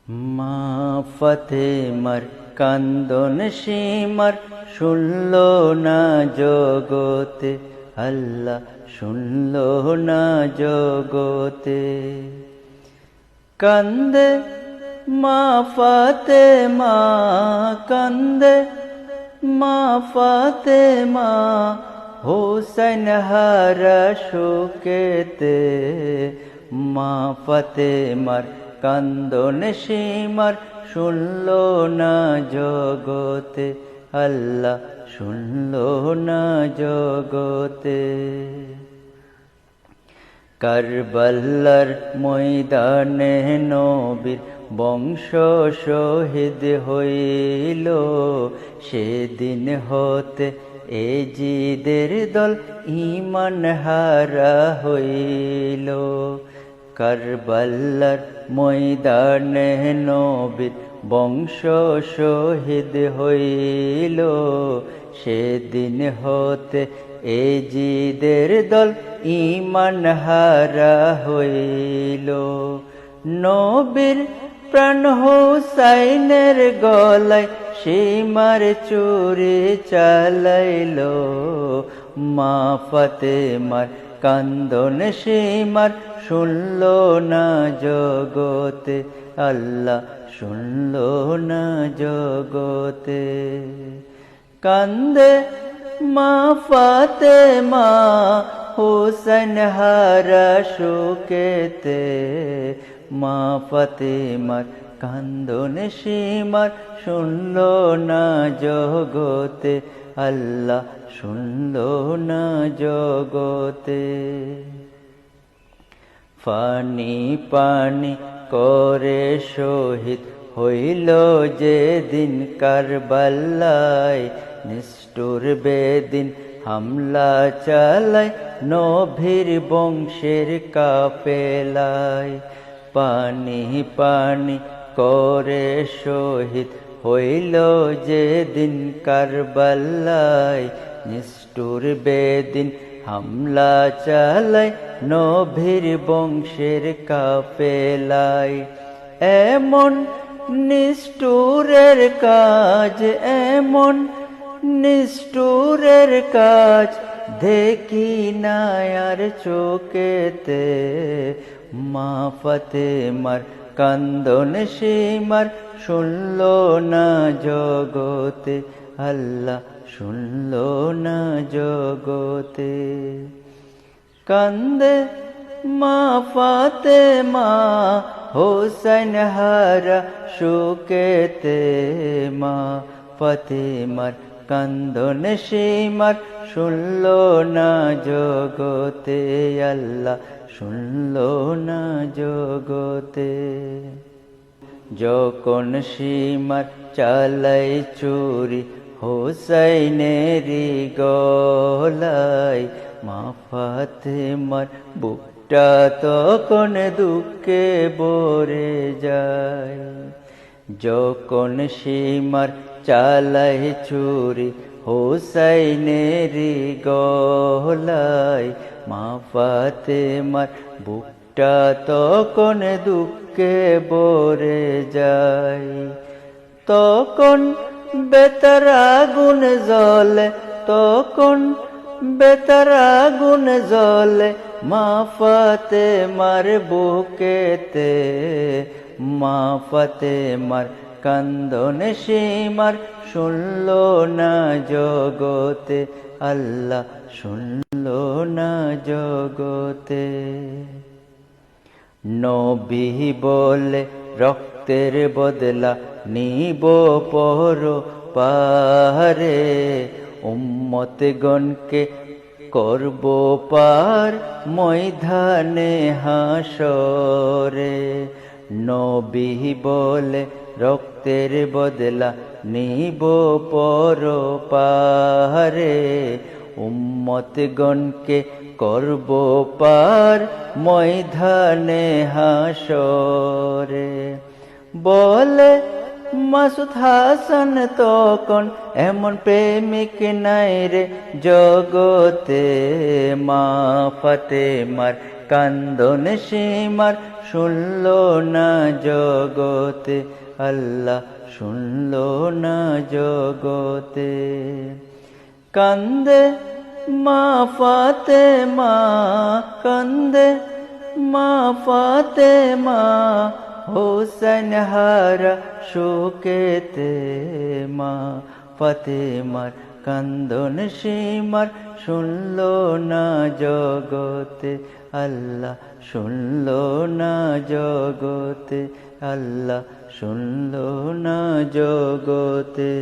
মা ফাতেমার কান্দন সীমার শুনল না জগতে, আল্লাহ শুনল না জগতে। কান্দে মা ফাতেমা, কান্দে মা ফাতেমা, হোসেন হারা শোকেতে। মা ফাতেমার কান্দন সীমার শুনল না জগতে, আল্লাহ শুনল না জগতে। কারবালার ময়দানে নবীর বংশ শহীদ হইল, সেদিন হতে এ জিদের দল ঈমান হারা হইল। কারবালার ময়দানে নবীর বংশ শহীদ হইল, সেদিন হতে এ জিদের দল ঈমান হারা হইল। নবীর প্রাণ হুসাইনের গলায় সীমার চুরি চালাইল। মা ফাতেমার কান্দন সীমার শুনল না জগতে, আল্লাহ শুনল না জগতে। কান্দে মা ফাতেমা, হোসেন হারা শোকেতে। মা ফাতেমার কান্দন সীমার শুনল না জগতে, আল্লাহ শুনল না জগতে। ফানি পানি করে শহীদ হইল যেদিন কারবালায়, নিষ্ঠুর বেদিন হামলা চালায় নবীর বংশের কাফেলায়। পানি পানি করে শহীদ হইল যেদিন কারবালায়, নিষ্ঠুর বেদিন হামলা চালায় নবীর বংশের কাফেলায়। এমন নিষ্ঠুরের কাজ, এমন নিষ্ঠুরের কাজ দেখি না আর চোখেতে। মা ফাতেমার কান্দন সীমার শুনল না জগতে, আল্লাহ শুনল না জগতে। কান্দে মা ফাতেমা, হোসেন হারা শোকেতে। মা ফাতেমার কান্দন সীমার শুনল না জগতে, আল্লাহ শুনল না জগতে। যখন সীমার চালাই চুরি হোসাইনেরি গলায়, মা ফাতেমার বুকটা তখন দুঃখে ভরে যায়। যখন সীমার চালাই চুরি হোসাইনেরি গলায়, মা ফাতেমার বুকটা তখন দুঃখে ভরে যায়। তখন বেতার আগুন জ্বলে, তখন বেতার আগুন জ্বলে মা ফাতেমার বুকেতে। মা ফাতেমার কান্দন সীমার শুনল না জগতে, আল্লাহ শুনল না জগতে। নবী বলে রক্তের বদলা নিব পর পারে, উম্মতগণকে করব পার ময়দানে হাসরে। নবী বলে রক্তের বদলা নিব পর পারে, উম্মতগণকে করব পার ময়দানে হাসরে। বলে মাসুদ হাসান তখন এমন প্রেমিক নাই রে জগতে। মা ফাতেমার কান্দন সীমার শুনল না জগতে, আল্লাহ শুনল না জগতে। কান্দে মা ফাতেমা, কান্দে মা ফাতেমা, হোসেন হারা শোকেতে। মা ফাতেমার কান্দন সীমার শুনল না জগতে, আল্লাহ শুনল না জগতে, আল্লাহ শুনল না জগতে।